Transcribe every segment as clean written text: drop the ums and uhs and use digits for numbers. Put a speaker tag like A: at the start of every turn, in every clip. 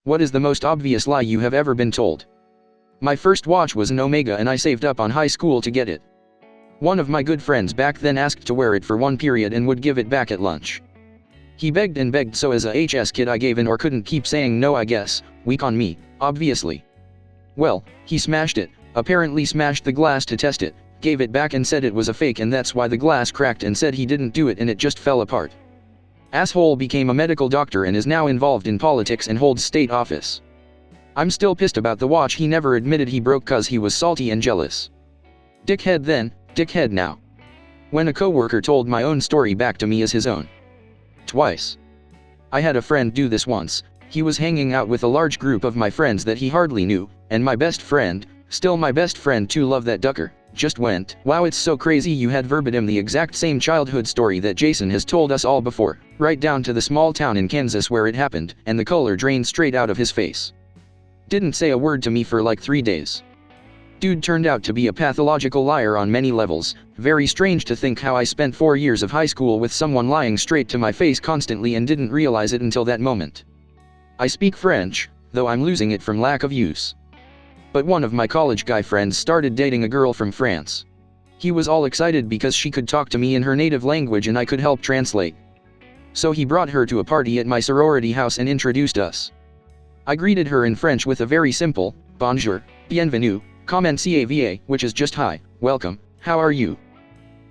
A: What is the most obvious lie you have ever been told? My first watch was an Omega and I saved up on high school to get it. One of my good friends back then asked to wear it for one period and would give it back at lunch. He begged and begged, so as a HS kid I gave in or couldn't keep saying no, I guess. Weak on me, obviously. Well, he smashed it, apparently smashed the glass to test it, gave it back and said it was a fake and that's why the glass cracked, and said he didn't do it and it just fell apart. Asshole became a medical doctor and is now involved in politics and holds state office. I'm still pissed about the watch he never admitted he broke cause he was salty and jealous. Dickhead then, dickhead now. When a coworker told my own story back to me as his own. Twice. I had a friend do this once. He was hanging out with a large group of my friends that he hardly knew, and my best friend, still my best friend too, love that ducker, just went, "Wow, it's so crazy you had verbatim the exact same childhood story that Jason has told us all before, right down to the small town in Kansas where it happened," and the color drained straight out of his face. Didn't say a word to me for like 3 days. Dude turned out to be a pathological liar on many levels. Very strange to think how I spent 4 years of high school with someone lying straight to my face constantly and didn't realize it until that moment. I speak French, though I'm losing it from lack of use. But one of my college guy friends started dating a girl from France. He was all excited because she could talk to me in her native language and I could help translate. So he brought her to a party at my sorority house and introduced us. I greeted her in French with a very simple, bonjour, bienvenue, comment ça, which is just hi, welcome, how are you?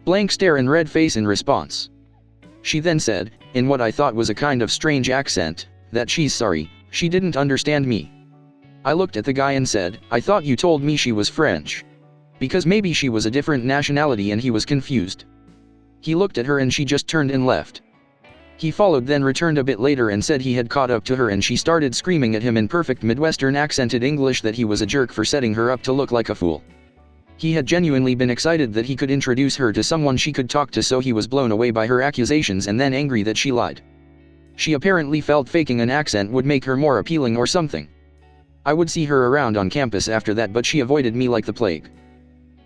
A: Blank stare and red face in response. She then said, in what I thought was a kind of strange accent, that she's sorry, she didn't understand me. I looked at the guy and said, I thought you told me she was French. Because maybe she was a different nationality, and he was confused. He looked at her and she just turned and left. He followed, then returned a bit later and said he had caught up to her, and she started screaming at him in perfect Midwestern accented English that he was a jerk for setting her up to look like a fool. He had genuinely been excited that he could introduce her to someone she could talk to, so he was blown away by her accusations and then angry that she lied. She apparently felt faking an accent would make her more appealing or something. I would see her around on campus after that, but she avoided me like the plague.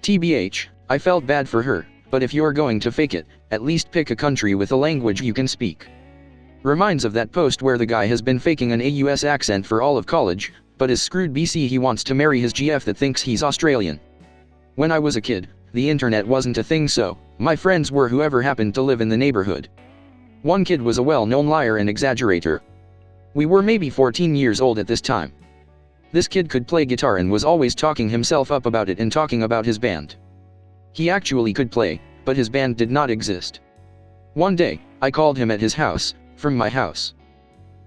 A: TBH, I felt bad for her, but if you're going to fake it, at least pick a country with a language you can speak. Reminds of that post where the guy has been faking an AUS accent for all of college, but is screwed BC he wants to marry his GF that thinks he's Australian. When I was a kid, the internet wasn't a thing, so my friends were whoever happened to live in the neighborhood. One kid was a well-known liar and exaggerator. We were maybe 14 years old at this time. This kid could play guitar and was always talking himself up about it and talking about his band. He actually could play, but his band did not exist. One day, I called him at his house, from my house.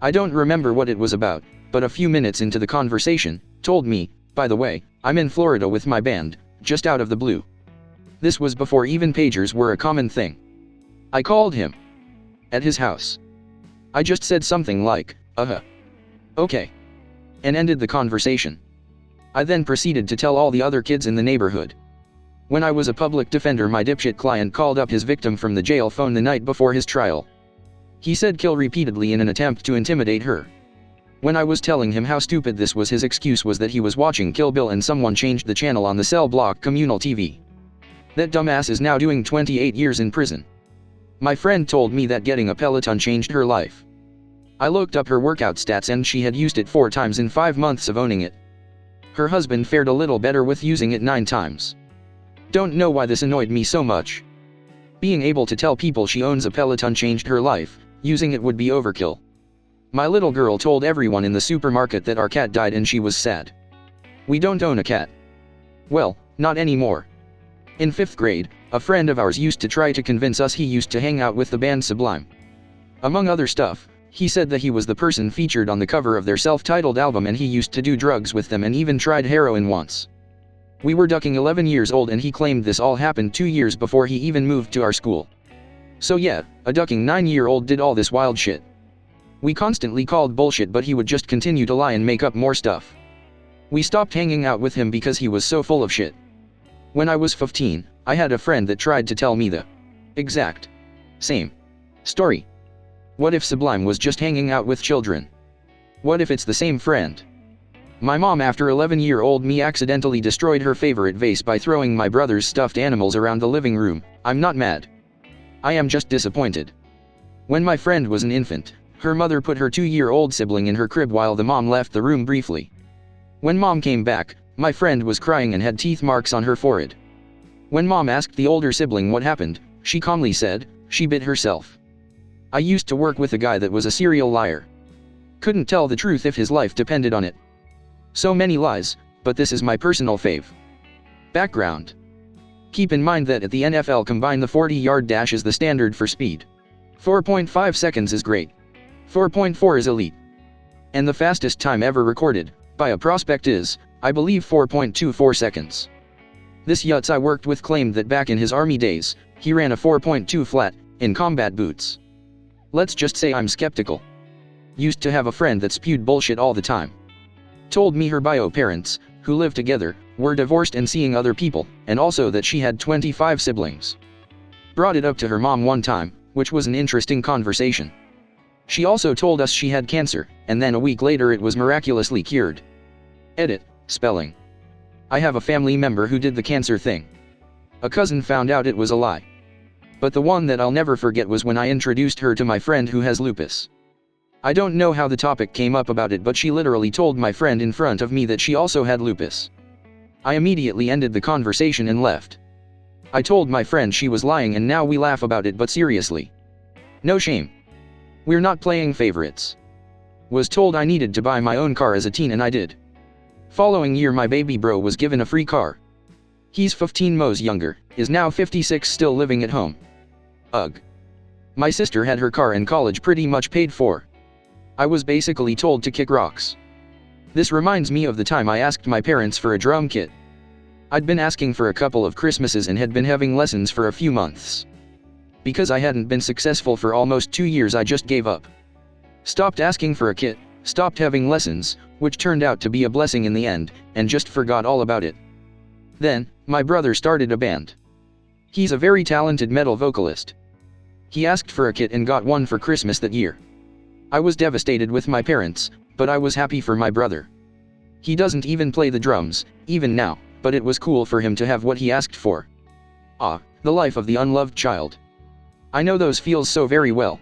A: I don't remember what it was about, but a few minutes into the conversation, told me, by the way, I'm in Florida with my band, just out of the blue. This was before even pagers were a common thing. I called him. At his house. I just said something like, okay. And ended the conversation. I then proceeded to tell all the other kids in the neighborhood. When I was a public defender, my dipshit client called up his victim from the jail phone the night before his trial. He said kill repeatedly in an attempt to intimidate her. When I was telling him how stupid this was, his excuse was that he was watching Kill Bill and someone changed the channel on the cell block communal TV. That dumbass is now doing 28 years in prison. My friend told me that getting a Peloton changed her life. I looked up her workout stats and she had used it 4 times in 5 months of owning it. Her husband fared a little better with using it 9 times. Don't know why this annoyed me so much. Being able to tell people she owns a Peloton changed her life, using it would be overkill. My little girl told everyone in the supermarket that our cat died and she was sad. We don't own a cat. Well, not anymore. In 5th grade, a friend of ours used to try to convince us he used to hang out with the band Sublime. Among other stuff, he said that he was the person featured on the cover of their self-titled album and he used to do drugs with them and even tried heroin once. We were ducking 11 years old and he claimed this all happened 2 years before he even moved to our school. So yeah, a ducking 9-year-old did all this wild shit. We constantly called bullshit, but he would just continue to lie and make up more stuff. We stopped hanging out with him because he was so full of shit. When I was 15, I had a friend that tried to tell me the exact same story. What if Sublime was just hanging out with children? What if it's the same friend? My mom, after 11-year-old me accidentally destroyed her favorite vase by throwing my brother's stuffed animals around the living room. I'm not mad. I am just disappointed. When my friend was an infant, Her mother put her 2-year-old sibling in her crib while the mom left the room briefly. When mom came back, my friend was crying and had teeth marks on her forehead. When mom asked the older sibling what happened, she calmly said, "She bit herself." I used to work with a guy that was a serial liar. Couldn't tell the truth if his life depended on it. So many lies, but this is my personal fave. Background. Keep in mind that at the NFL Combine the 40-yard dash is the standard for speed. 4.5 seconds is great. 4.4 is elite. And the fastest time ever recorded by a prospect is, I believe, 4.24 seconds. This Yutz I worked with claimed that back in his army days, he ran a 4.2 flat, in combat boots. Let's just say I'm skeptical. Used to have a friend that spewed bullshit all the time. Told me her bio parents, who lived together, were divorced and seeing other people, and also that she had 25 siblings. Brought it up to her mom one time, which was an interesting conversation. She also told us she had cancer, and then a week later it was miraculously cured. Edit, spelling. I have a family member who did the cancer thing. A cousin found out it was a lie. But the one that I'll never forget was when I introduced her to my friend who has lupus. I don't know how the topic came up about it, but she literally told my friend in front of me that she also had lupus. I immediately ended the conversation and left. I told my friend she was lying and now we laugh about it, but seriously. No shame. We're not playing favorites. Was told I needed to buy my own car as a teen and I did. Following year my baby bro was given a free car. He's 15 mo's younger, is now 56, still living at home. Ugh. My sister had her car and college pretty much paid for. I was basically told to kick rocks. This reminds me of the time I asked my parents for a drum kit. I'd been asking for a couple of Christmases and had been having lessons for a few months. Because I hadn't been successful for almost 2 years, I just gave up. Stopped asking for a kit, stopped having lessons, which turned out to be a blessing in the end, and just forgot all about it. Then, my brother started a band. He's a very talented metal vocalist. He asked for a kit and got one for Christmas that year. I was devastated with my parents, but I was happy for my brother. He doesn't even play the drums, even now, but it was cool for him to have what he asked for. Ah, the life of the unloved child. I know those feels so very well.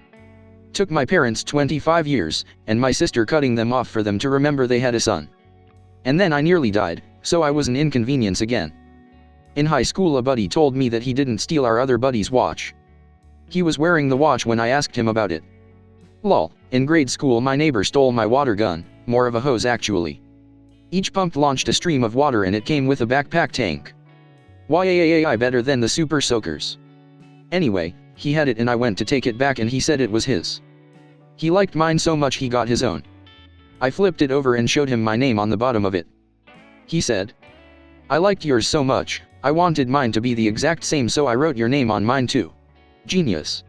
A: Took my parents 25 years, and my sister cutting them off for them to remember they had a son. And then I nearly died, so I was an inconvenience again. In high school a buddy told me that he didn't steal our other buddy's watch. He was wearing the watch when I asked him about it. Lol, in grade school my neighbor stole my water gun, more of a hose actually. Each pump launched a stream of water and it came with a backpack tank. Yay, better than the super soakers. Anyway, he had it and I went to take it back and he said it was his. He liked mine so much he got his own. I flipped it over and showed him my name on the bottom of it. He said, "I liked yours so much, I wanted mine to be the exact same, so I wrote your name on mine too." Genius.